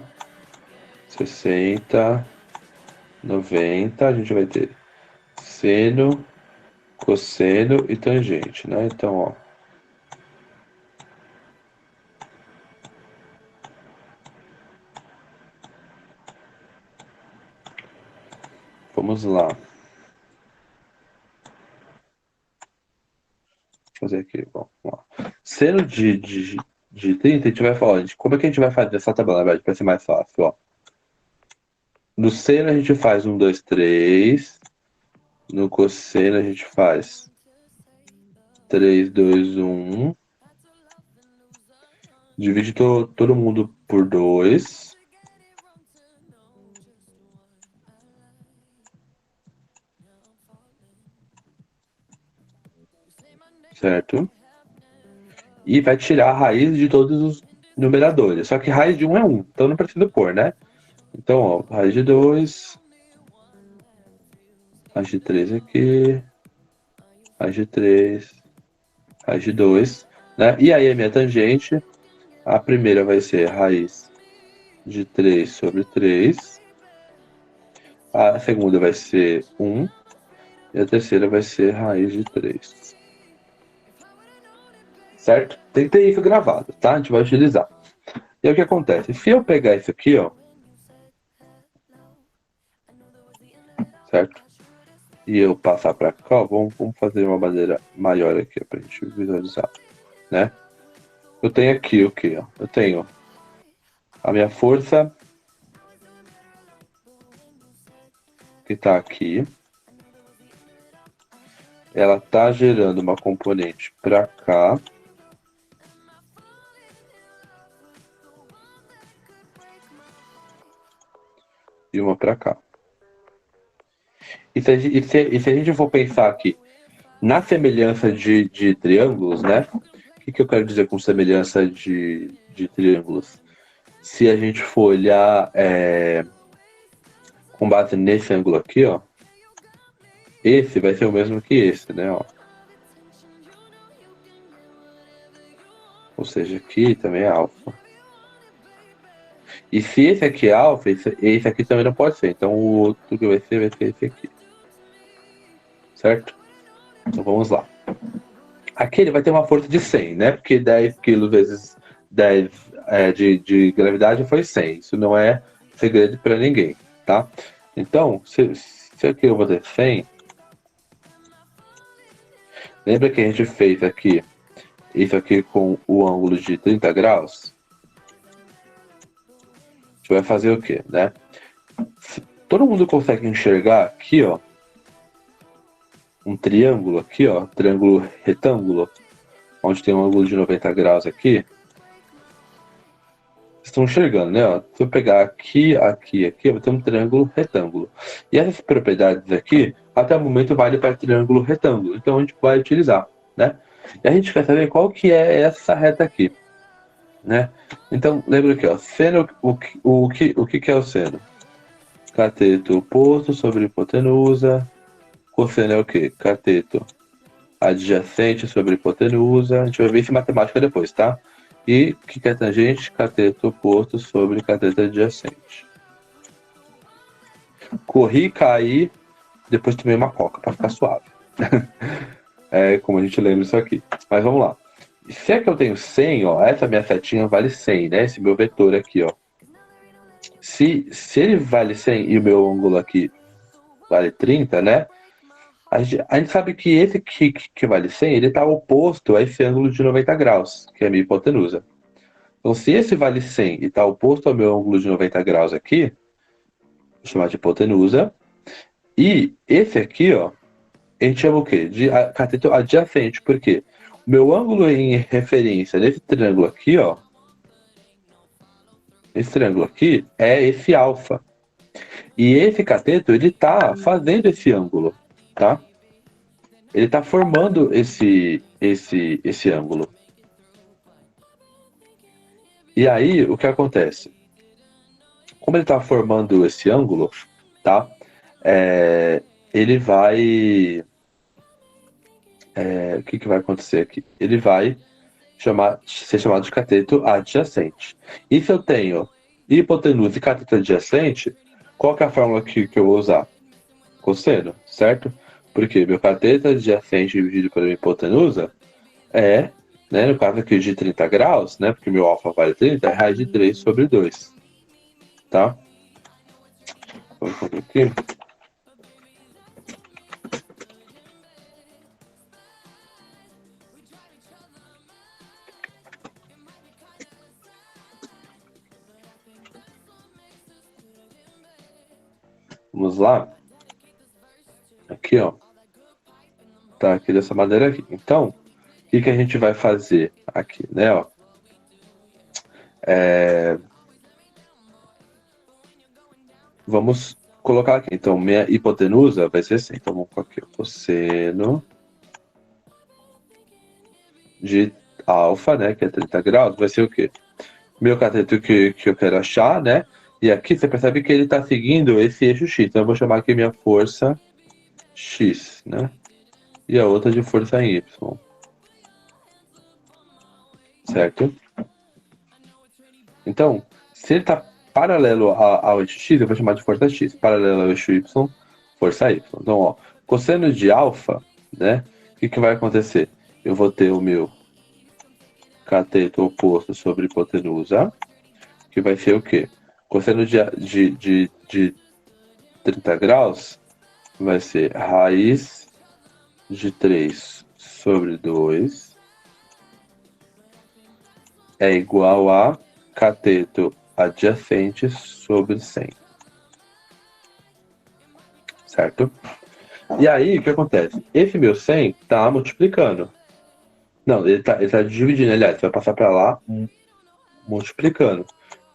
Speaker 1: 60, 90, a gente vai ter seno, cosseno e tangente, né? Então, ó, vamos lá. Vou fazer aqui, vamos lá. Seno de 30, a gente vai falar, como é que a gente vai fazer essa tabela, na verdade, para ser mais fácil, ó. No seno a gente faz 1, 2, 3. No cosseno a gente faz 3, 2, 1. Divide todo mundo por 2. Certo? E vai tirar a raiz de todos os numeradores. Só que raiz de 1 é 1, então não precisa pôr, né? Então, ó, raiz de 2, raiz de 3 aqui, raiz de 3, raiz de 2, né? E aí a minha tangente, a primeira vai ser raiz de 3 sobre 3, a segunda vai ser 1 e a terceira vai ser raiz de 3. Certo? Tem que ter isso gravado, tá? A gente vai utilizar. E aí o que acontece? Se eu pegar isso aqui, ó, certo? E eu passar para cá, ó, vamos fazer uma bandeira maior aqui para a gente visualizar, né? Eu tenho aqui o que, ó? Eu tenho a minha força que está aqui. Ela está gerando uma componente para cá. E uma para cá. E se a gente for pensar aqui na semelhança de triângulos, né? O que eu quero dizer com semelhança de triângulos? Se a gente for olhar com base nesse ângulo aqui, ó, esse vai ser o mesmo que esse, né? Ó. Ou seja, aqui também é alfa. E se esse aqui é alfa, esse aqui também não pode ser. Então o outro que vai ser esse aqui. Certo? Então vamos lá. Aqui ele vai ter uma força de 100, né? Porque 10 kg vezes 10 de gravidade foi 100. Isso não é segredo para ninguém, tá? Então, se aqui eu vou ter 100, lembra que a gente fez aqui isso aqui com o ângulo de 30 graus? A gente vai fazer o quê, né? Todo mundo consegue enxergar aqui, ó, um triângulo aqui, ó, triângulo retângulo, onde tem um ângulo de 90 graus aqui. Vocês estão enxergando, né? Ó, se eu pegar aqui, aqui, aqui, eu vou ter um triângulo retângulo. E essas propriedades aqui, até o momento, valem para triângulo retângulo. Então a gente vai utilizar, né? E a gente quer saber qual que é essa reta aqui, né? Então, lembra aqui, ó, seno, o que é o seno? Cateto oposto sobre hipotenusa. Cosseno é o quê? Cateto adjacente sobre hipotenusa. A gente vai ver isso em matemática depois, tá? E o que é tangente? Cateto oposto sobre cateto adjacente. Corri, caí, depois tomei uma coca para ficar suave. É como a gente lembra isso aqui. Mas vamos lá. Se é que eu tenho 100, ó, essa minha setinha vale 100, né? Esse meu vetor aqui, ó. Se ele vale 100 e o meu ângulo aqui vale 30, né? A gente sabe que esse que vale 100, ele está oposto a esse ângulo de 90 graus, que é a minha hipotenusa. Então, se esse vale 100 e está oposto ao meu ângulo de 90 graus aqui, vou chamar de hipotenusa. E esse aqui, ó, a gente chama o quê? De cateto adjacente. Por quê? O meu ângulo em referência nesse triângulo aqui, ó, esse triângulo aqui é esse alfa. E esse cateto, ele está fazendo esse ângulo, tá? Ele está formando esse ângulo. E aí, o que acontece? Como ele está formando esse ângulo, tá? Ele vai... o que vai acontecer aqui? Ele vai ser chamado de cateto adjacente. E se eu tenho hipotenusa e cateto adjacente, qual que é a fórmula que eu vou usar? Cosseno, certo? Porque meu cateto adjacente dividido pela hipotenusa é, né, no caso aqui de 30 graus, né, porque meu alfa vale 30, é raiz de 3 sobre 2. Tá? Vamos fazer aqui. Vamos lá. Aqui, ó. Tá aqui dessa maneira aqui. Então, o que a gente vai fazer aqui, né, ó? Vamos colocar aqui. Então, minha hipotenusa vai ser assim. Então, vamos colocar aqui o cosseno de alfa, né, que é 30 graus, vai ser o quê? Meu cateto que eu quero achar, né? E aqui você percebe que ele está seguindo esse eixo X. Então, eu vou chamar aqui minha força X, né? E a outra de força em Y. Certo? Então, se ele está paralelo ao eixo X, eu vou chamar de força X. Paralelo ao eixo Y, força Y. Então, ó, cosseno de alfa, né? O que vai acontecer? Eu vou ter o meu cateto oposto sobre hipotenusa, que vai ser o quê? Cosseno de 30 graus vai ser raiz de 3 sobre 2 é igual a cateto adjacente sobre 100. certo? E aí, o que acontece? Esse meu 100 tá multiplicando. Não, ele tá dividindo, aliás, vai passar para lá multiplicando.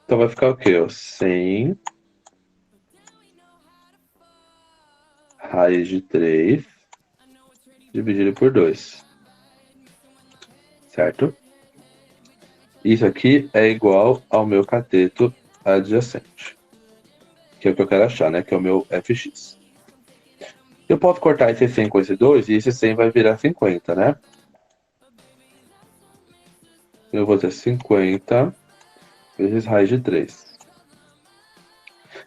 Speaker 1: Então vai ficar o quê? 100 raiz de 3 dividido por 2, certo? Isso aqui é igual ao meu cateto adjacente, que é o que eu quero achar, né? Que é o meu fx. Eu posso cortar esse 100 com esse 2 e esse 100 vai virar 50, né? Eu vou ter 50 vezes raiz de 3.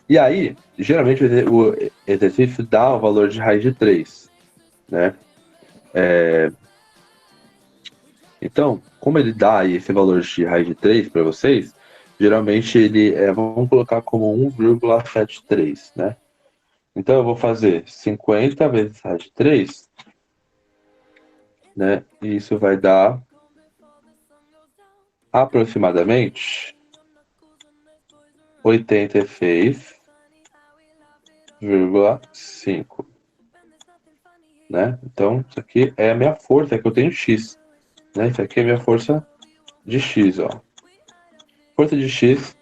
Speaker 1: E aí, geralmente o exercício dá o valor de raiz de 3, né? Então, como ele dá aí esse valor de raiz de 3 para vocês, geralmente ele vamos colocar como 1,73, né? Então eu vou fazer 50 vezes raiz de 3, né? E isso vai dar aproximadamente 86,5, né? Então isso aqui é a minha força, que eu tenho x, né? Isso aqui é a minha força de x, ó. Força de x,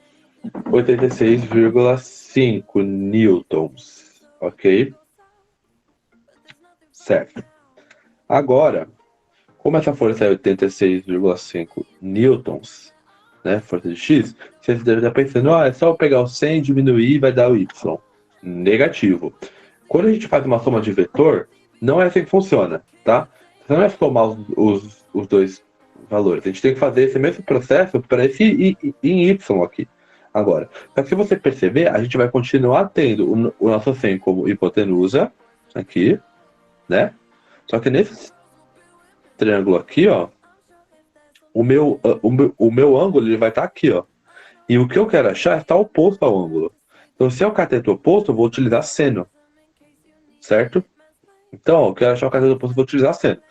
Speaker 1: 86,5 newtons, ok? Certo. Agora, como essa força é 86,5 newtons, né, força de x, vocês devem estar pensando, é só eu pegar o 100 e diminuir e vai dar o y. Negativo. Quando a gente faz uma soma de vetor, não é assim que funciona, tá? Você não é somar os dois valores. A gente tem que fazer esse mesmo processo para esse em y aqui. Agora, para que você perceber, a gente vai continuar tendo o nosso 100 como hipotenusa, aqui, né? Só que nesse triângulo aqui, ó, o meu ângulo ele vai estar aqui, ó. E o que eu quero achar está oposto ao ângulo. Então, se é o cateto oposto, eu vou utilizar seno, certo? Então, eu quero achar o cateto oposto, eu vou utilizar seno.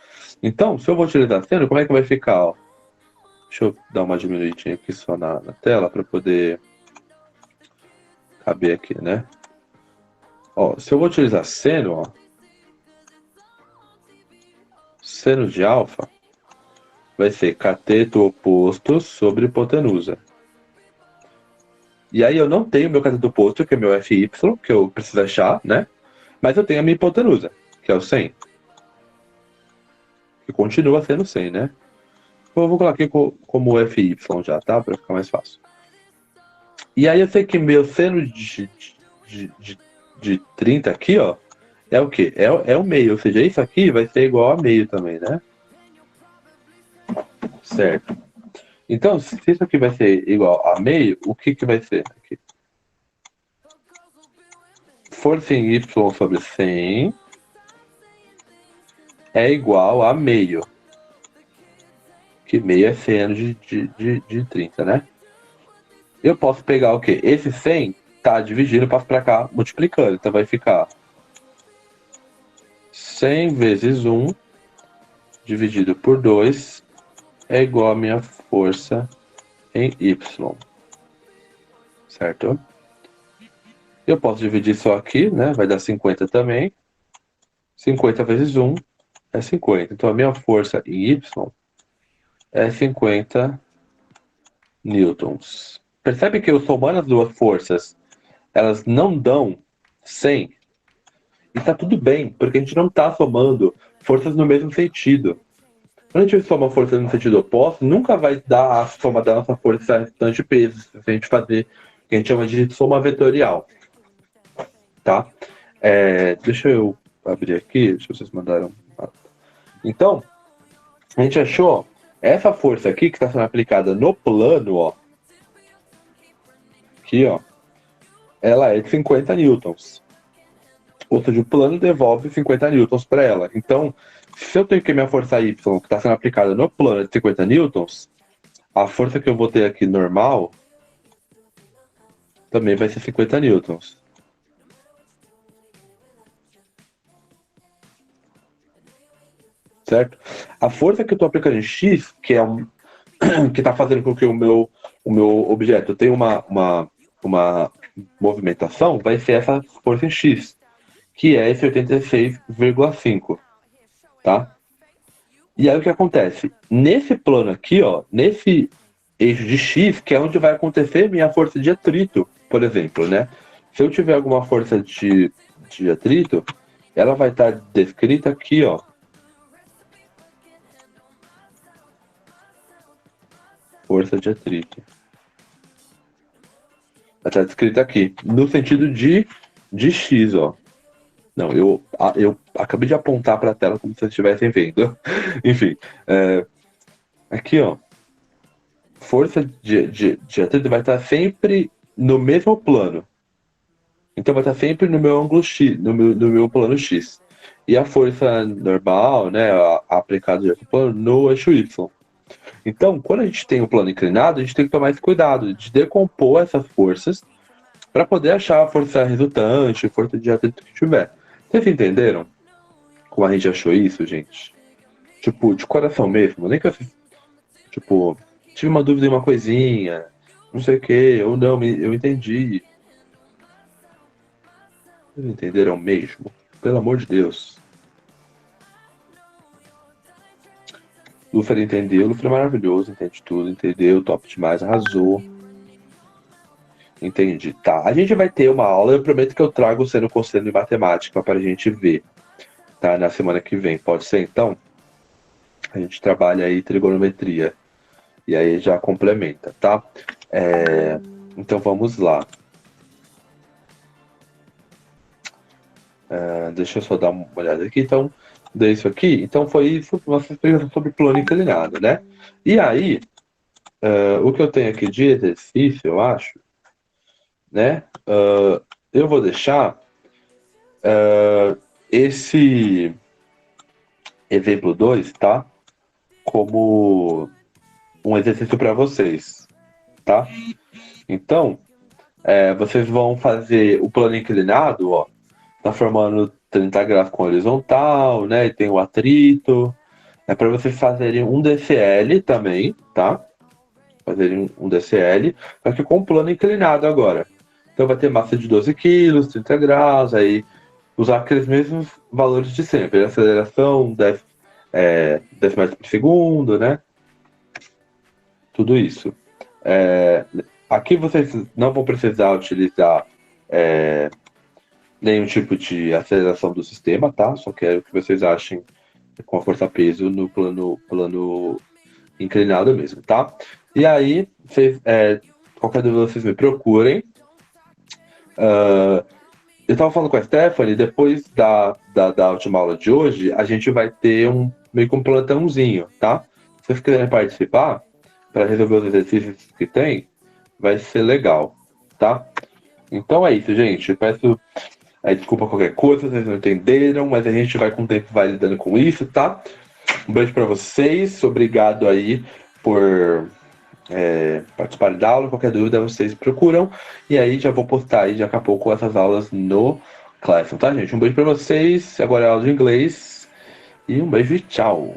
Speaker 1: Então, se eu vou utilizar seno, como é que vai ficar, ó? Deixa eu dar uma diminuidinha aqui só na tela para poder caber aqui, né? Ó, se eu vou utilizar seno, ó, seno de alfa vai ser cateto oposto sobre hipotenusa. E aí eu não tenho meu cateto oposto, que é meu FY, que eu preciso achar, né? Mas eu tenho a minha hipotenusa, que é o 100. Que continua sendo 100, né? Eu vou colocar aqui como FY já, tá? Para ficar mais fácil. E aí eu sei que meu seno de 30 aqui, ó, é o quê? É o meio, ou seja, isso aqui vai ser igual a meio também, né? Certo. Então, se isso aqui vai ser igual a meio, o que vai ser aqui? Força em Y sobre 100 é igual a meio. Que meio é seno de 30, né? Eu posso pegar o quê? Esse 100 tá dividindo, passo para cá, multiplicando. Então vai ficar 100 vezes 1 dividido por 2 é igual a minha força em Y. Certo? Eu posso dividir só aqui, né? Vai dar 50 também. 50 vezes 1 é 50. Então a minha força em Y é 50 newtons. Percebe que eu somando as duas forças, elas não dão 100? E tá tudo bem, porque a gente não tá somando forças no mesmo sentido. Quando a gente soma força no sentido oposto, nunca vai dar a soma da nossa força restante peso, se a gente fazer o que a gente chama de soma vetorial. Tá? Deixa eu abrir aqui, deixa vocês mandaram. Então, a gente achou essa força aqui que está sendo aplicada no plano, ó. Aqui, ó. Ela é de 50 newtons. Ou seja, o plano devolve 50 newtons para ela. Então, se eu tenho que minha força Y, que está sendo aplicada no plano, é de 50 newtons, a força que eu vou ter aqui normal também vai ser 50 newtons. Certo? A força que eu estou aplicando em X, que é que está fazendo com que o meu objeto tenha uma movimentação, vai ser essa força em X, que é esse 86,5, tá? E aí o que acontece? Nesse plano aqui, ó, nesse eixo de X, que é onde vai acontecer minha força de atrito, por exemplo, né? Se eu tiver alguma força de atrito, ela vai estar descrita aqui, ó. Força de atrito. Vai estar descrita aqui, no sentido de X, ó. Não, eu acabei de apontar para a tela como se vocês estivessem vendo. Enfim, aqui, ó. Força de atrito vai estar sempre no mesmo plano. Então vai estar sempre no meu ângulo X, no meu plano X. E a força normal, né, aplicada direto no plano, no eixo Y. Então, quando a gente tem um plano inclinado, a gente tem que tomar esse cuidado de decompor essas forças para poder achar a força resultante, força de atrito que tiver. Vocês entenderam como a gente achou isso, gente? Tipo, de coração mesmo, nem que eu, tipo, tive uma dúvida em uma coisinha, não sei o que, ou não, eu entendi. Vocês entenderam mesmo? Pelo amor de Deus. Luffy entendeu, Luffy é maravilhoso, entende tudo, entendeu, top demais, arrasou. Entendi, tá. A gente vai ter uma aula, eu prometo que eu trago o seno cosseno e matemática para a gente ver, tá? Na semana que vem, pode ser então? A gente trabalha aí trigonometria. E aí já complementa, tá? Então vamos lá. Deixa eu só dar uma olhada aqui. Então, dei isso aqui. Então foi isso, nossa explicação sobre plano inclinado, né? E aí, o que eu tenho aqui de exercício, eu acho, né? Eu vou deixar esse exemplo 2, tá? Como um exercício para vocês, tá? Então, vocês vão fazer o plano inclinado, ó. Tá formando 30 graus com horizontal, né? E tem o atrito. É para vocês fazerem um DCL também, tá? Fazerem um DCL, só que com plano inclinado agora. Então vai ter massa de 12 quilos, 30 graus, aí usar aqueles mesmos valores de sempre. Aceleração, 10 metros por segundo, né? Tudo isso. Aqui vocês não vão precisar utilizar nenhum tipo de aceleração do sistema, tá? Só quero que vocês achem com a força-peso no plano inclinado mesmo, tá? E aí, qualquer dúvida vocês me procurem. Eu tava falando com a Stephanie, depois da última aula de hoje, a gente vai ter meio que um plantãozinho, tá? Se vocês quiserem participar, para resolver os exercícios que tem, vai ser legal, tá? Então é isso, gente. Peço desculpa qualquer coisa, vocês não entenderam, mas a gente vai com o tempo vai lidando com isso, tá? Um beijo para vocês, obrigado aí por participar da aula. Qualquer dúvida vocês procuram, e aí já vou postar aí daqui a pouco essas aulas no Classroom, tá, gente? Um beijo para vocês, agora é aula de inglês, e um beijo e tchau!